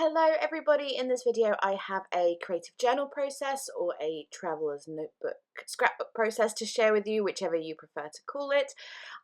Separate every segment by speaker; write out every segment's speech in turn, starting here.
Speaker 1: Hello everybody, in this video I have a creative journal process or a traveler's notebook scrapbook process to share with you, whichever you prefer to call it.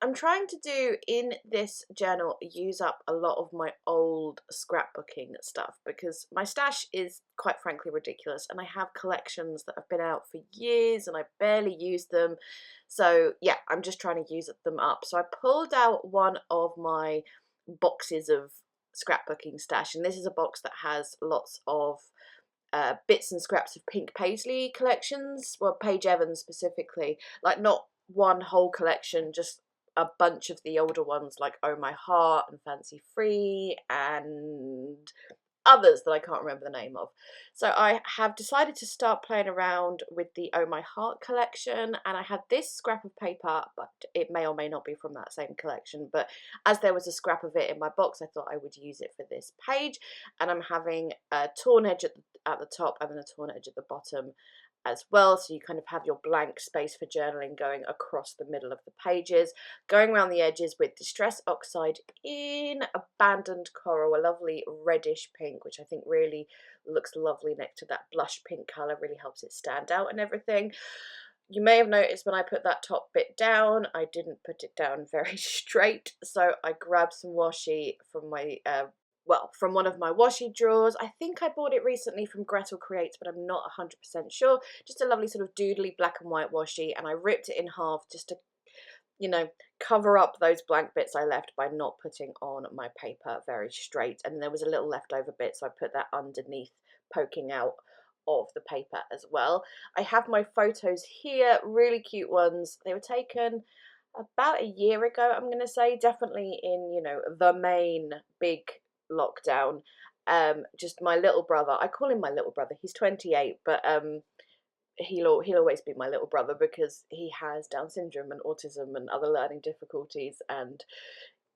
Speaker 1: I'm trying to do in this journal use up a lot of my old scrapbooking stuff because my stash is quite frankly ridiculous and I have collections that have been out for years and I barely use them. So yeah, I'm just trying to use them up. So I pulled out one of my boxes of scrapbooking stash, and this is a box that has lots of bits and scraps of Pink Paisley collections, well, Paige Evans specifically, like not one whole collection, just a bunch of the older ones like Oh My Heart and Fancy Free and others that I can't remember the name of. So I have decided to start playing around with the Oh My Heart collection, and I had this scrap of paper, but it may or may not be from that same collection, but as there was a scrap of it in my box, I thought I would use it for this page, and I'm having a torn edge at the top and then a torn edge at the bottom as well, so you kind of have your blank space for journaling going across the middle of the pages, going around the edges with Distress Oxide in Abandoned Coral, a lovely reddish pink, which I think really looks lovely next to that blush pink colour, really helps it stand out and everything. You may have noticed when I put that top bit down, I didn't put it down very straight, so I grabbed some washi from my from one of my washi drawers. I think I bought it recently from Gretel Creates, but I'm not 100% sure. Just a lovely sort of doodly black and white washi, and I ripped it in half just to, you know, cover up those blank bits I left by not putting on my paper very straight. And there was a little leftover bit, so I put that underneath, poking out of the paper as well. I have my photos here, really cute ones. They were taken about a year ago, I'm going to say, definitely in, you know, the main big lockdown. Just my little brother, I call him my little brother, he's 28, but he'll always be my little brother because he has Down syndrome and autism and other learning difficulties, and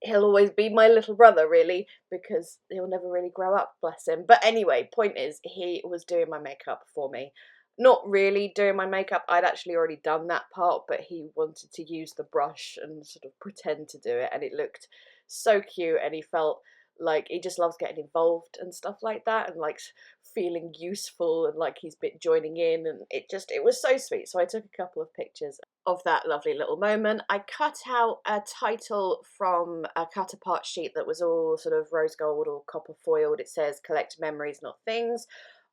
Speaker 1: he'll always be my little brother really because he'll never really grow up, bless him. But anyway, point is, he was doing my makeup for me. Not really doing my makeup, I'd actually already done that part, but he wanted to use the brush and sort of pretend to do it, and it looked so cute, and he felt like he just loves getting involved and stuff like that, and like feeling useful and like he's bit joining in, and it was so sweet. So I took a couple of pictures of that lovely little moment. I cut out a title from a cut apart sheet that was all sort of rose gold or copper foiled. It says collect memories not things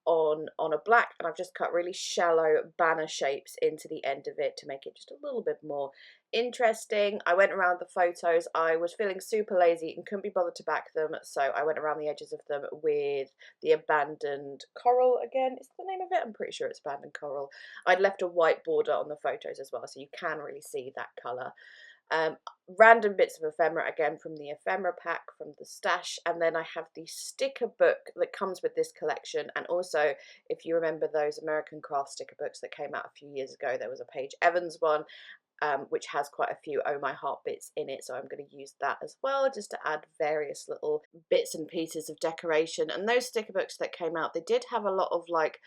Speaker 1: on a black, and I've just cut really shallow banner shapes into the end of it to make it just a little bit more interesting. I went around the photos. I was feeling super lazy and couldn't be bothered to back them, so I went around the edges of them with the Abandoned Coral again. Is the name of it? I'm pretty sure it's Abandoned Coral. I'd left a white border on the photos as well, so you can really see that colour. Random bits of ephemera again from the ephemera pack from the stash, and then I have the sticker book that comes with this collection. And also, if you remember those American craft sticker books that came out a few years ago, there was a Paige Evans one, which has quite a few Oh My Heart bits in it, so I'm going to use that as well just to add various little bits and pieces of decoration. And those sticker books that came out, they did have a lot of like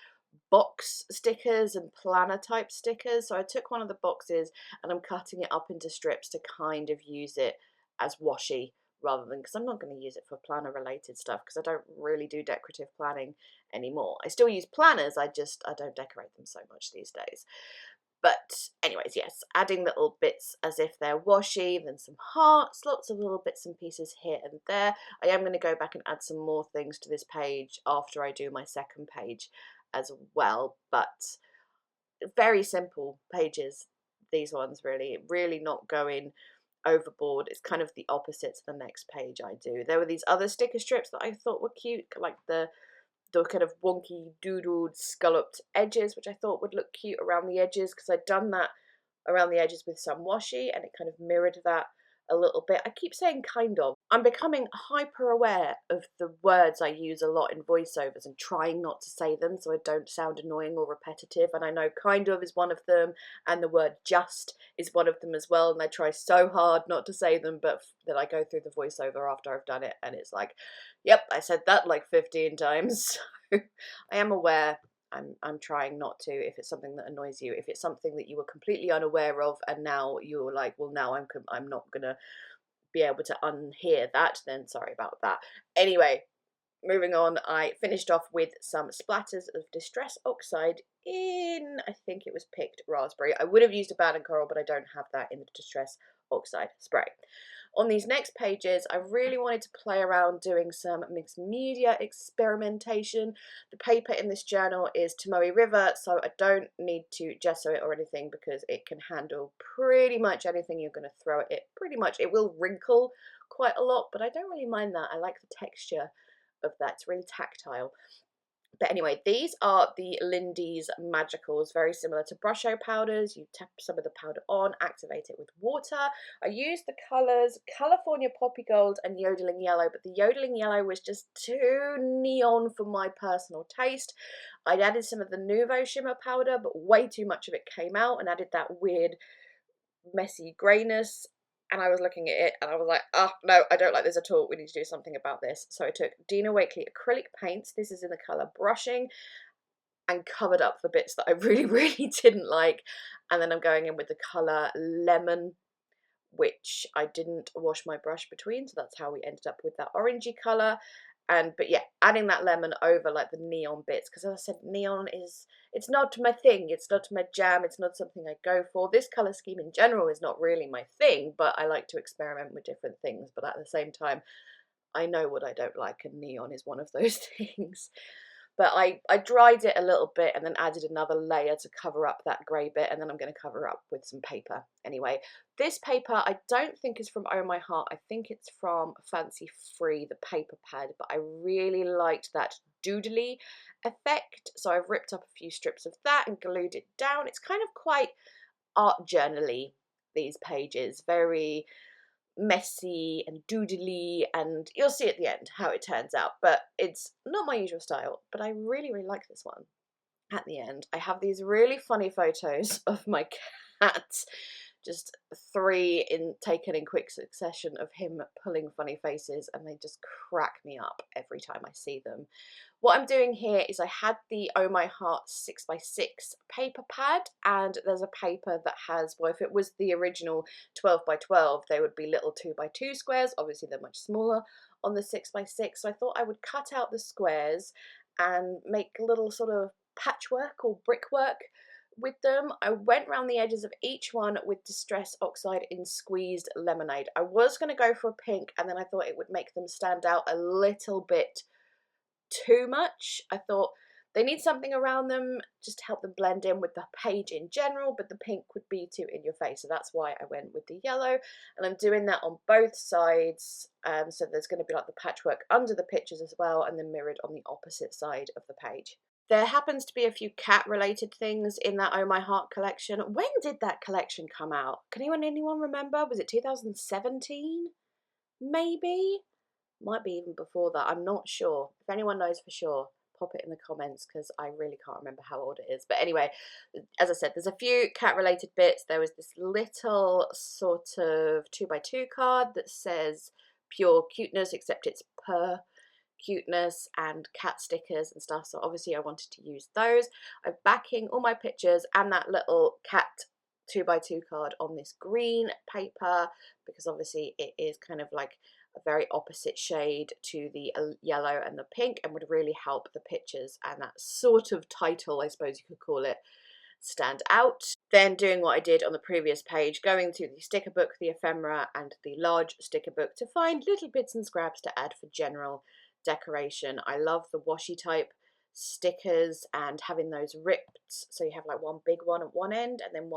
Speaker 1: box stickers and planner type stickers, so I took one of the boxes and I'm cutting it up into strips to kind of use it as washi rather than, because I'm not going to use it for planner related stuff because I don't really do decorative planning anymore. I still use planners, I don't decorate them so much these days. But anyways, yes, adding little bits as if they're washi, then some hearts, lots of little bits and pieces here and there. I am going to go back and add some more things to this page after I do my second page as well, but very simple pages, these ones, really not going overboard. It's kind of the opposite to the next page I do. There were these other sticker strips that I thought were cute, like the kind of wonky doodled scalloped edges, which I thought would look cute around the edges because I'd done that around the edges with some washi and it kind of mirrored that a little bit. I keep saying kind of. I'm becoming hyper aware of the words I use a lot in voiceovers and trying not to say them so I don't sound annoying or repetitive, and I know kind of is one of them and the word just is one of them as well, and I try so hard not to say them, but then I go through the voiceover after I've done it and it's like, yep, I said that like 15 times. I am aware. I'm trying not to if it's something that annoys you. If it's something that you were completely unaware of and now you're like, well, now I'm not gonna be able to unhear that, then sorry about that. Anyway, moving on, I finished off with some splatters of Distress Oxide in, I think it was picked raspberry. I would have used abandoned coral, but I don't have that in the Distress Oxide spray. On these next pages, I really wanted to play around doing some mixed media experimentation. The paper in this journal is Tomoe River, so I don't need to gesso it or anything because it can handle pretty much anything you're going to throw at it. Pretty much, it will wrinkle quite a lot, but I don't really mind that. I like the texture of that. It's really tactile. But anyway, these are the Lindy's Magicals, very similar to brush-o powders. You tap some of the powder on, activate it with water. I used the colours California Poppy Gold and Yodeling Yellow, but the Yodeling Yellow was just too neon for my personal taste. I'd added some of the Nouveau Shimmer powder, but way too much of it came out and added that weird messy greyness. And I was looking at it and I was like, oh, no, I don't like this at all. We need to do something about this. So I took Dina Wakley acrylic paints. This is in the colour Brushing, and covered up the bits that I really, really didn't like. And then I'm going in with the colour Lemon, which I didn't wash my brush between. So that's how we ended up with that orangey colour. But yeah, adding that lemon over like the neon bits, because as I said, neon is, it's not my thing, it's not my jam, it's not something I go for. This colour scheme in general is not really my thing, but I like to experiment with different things. But at the same time, I know what I don't like, and neon is one of those things. But I dried it a little bit and then added another layer to cover up that grey bit, and then I'm going to cover up with some paper. Anyway, this paper I don't think is from Oh My Heart. I think it's from Fancy Free, the paper pad, but I really liked that doodly effect. So I've ripped up a few strips of that and glued it down. It's kind of quite art journal-y, these pages, very messy and doodly, and you'll see at the end how it turns out. But it's not my usual style, but I really, really like this one. At the end, I have these really funny photos of my cat, just three taken in quick succession of him pulling funny faces, and they just crack me up every time I see them. What I'm doing here is I had the Oh My Heart 6x6 paper pad, and there's a paper that has, well, if it was the original 12x12, they would be little 2x2 squares. Obviously they're much smaller on the 6x6, so I thought I would cut out the squares and make a little sort of patchwork or brickwork with them. I went around the edges of each one with Distress Oxide in Squeezed Lemonade. I was going to go for a pink, and then I thought it would make them stand out a little bit too much. I thought they need something around them just to help them blend in with the page in general, but the pink would be too in your face, so that's why I went with the yellow. And I'm doing that on both sides, so there's going to be like the patchwork under the pictures as well, and then mirrored on the opposite side of the page. There happens to be a few cat related things in that Oh My Heart collection. When did that collection come out? Can anyone remember? Was it 2017? Maybe? Might be even before that, I'm not sure. If anyone knows for sure, pop it in the comments, because I really can't remember how old it is. But anyway, as I said, there's a few cat related bits. There was this little sort of 2x2 card that says pure cuteness, except it's per cuteness, and cat stickers and stuff, so obviously I wanted to use those. I'm backing all my pictures and that little cat 2x2 card on this green paper, because obviously it is kind of like a very opposite shade to the yellow and the pink, and would really help the pictures and that sort of title, I suppose you could call it, stand out. Then doing what I did on the previous page, going through the sticker book, the ephemera, and the large sticker book to find little bits and scraps to add for general decoration. I love the washi type stickers and having those ripped, so you have like one big one at one end and then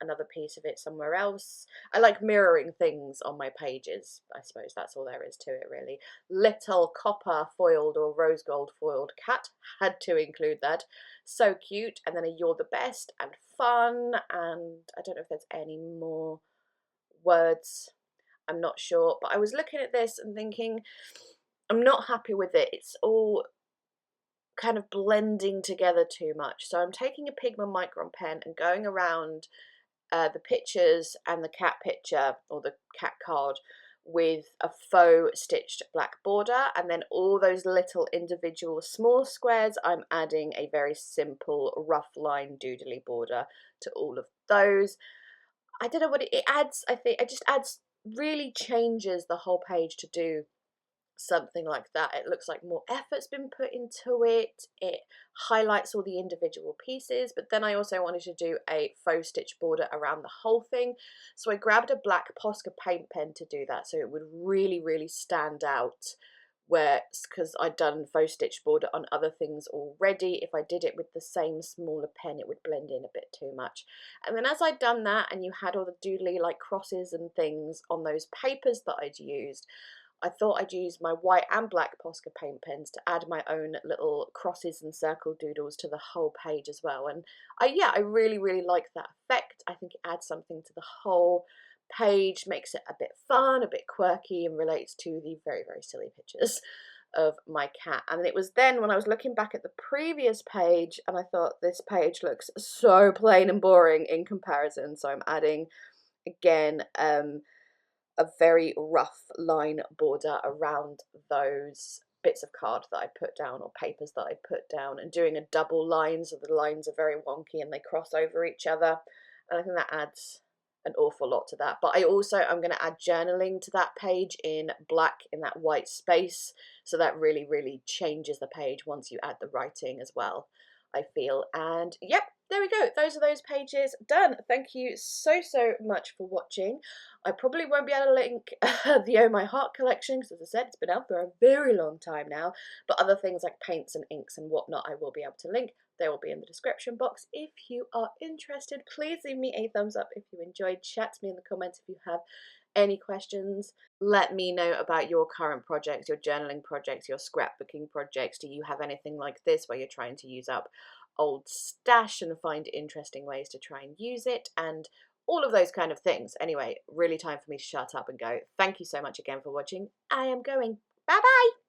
Speaker 1: another piece of it somewhere else. I like mirroring things on my pages. I suppose that's all there is to it, really. Little copper foiled or rose gold foiled cat, had to include that. So cute. And then a You're the Best and fun, and I don't know if there's any more words, I'm not sure, but I was looking at this and thinking I'm not happy with it. It's all kind of blending together too much. So I'm taking a Pigma Micron pen and going around the pictures and the cat picture, or the cat card, with a faux stitched black border, and then all those little individual small squares I'm adding a very simple rough line doodly border to all of those. I don't know what it adds. I think it just adds, really changes the whole page to do something like that. It looks like more effort's been put into it. It highlights all the individual pieces, but then I also wanted to do a faux stitch border around the whole thing. So I grabbed a black Posca paint pen to do that, so it would really stand out, where, because I'd done faux stitch border on other things already, if I did it with the same smaller pen it would blend in a bit too much. And then as I'd done that, and you had all the doodly like crosses and things on those papers that I'd used, I thought I'd use my white and black Posca paint pens to add my own little crosses and circle doodles to the whole page as well. And I really like that effect. I think it adds something to the whole page, makes it a bit fun, a bit quirky, and relates to the very silly pictures of my cat. And it was then when I was looking back at the previous page and I thought this page looks so plain and boring in comparison, so I'm adding again a very rough line border around those bits of card that I put down, or papers that I put down, and doing a double line so the lines are very wonky and they cross over each other. And I think that adds an awful lot to that. But I'm going to add journaling to that page in black, in that white space, so that really changes the page once you add the writing as well, I feel. And yep, there we go. Those are those pages done. Thank you so much for watching. I probably won't be able to link the Oh My Heart collection, because as I said, it's been out for a very long time now, but other things like paints and inks and whatnot I will be able to link. They will be in the description box if you are interested. Please leave me a thumbs up if you enjoyed. Chat to me in the comments if you have any questions. Let me know about your current projects, your journaling projects, your scrapbooking projects. Do you have anything like this where you're trying to use up old stash and find interesting ways to try and use it, and all of those kind of things. Anyway, really time for me to shut up and go. Thank you so much again for watching. I am going. Bye bye.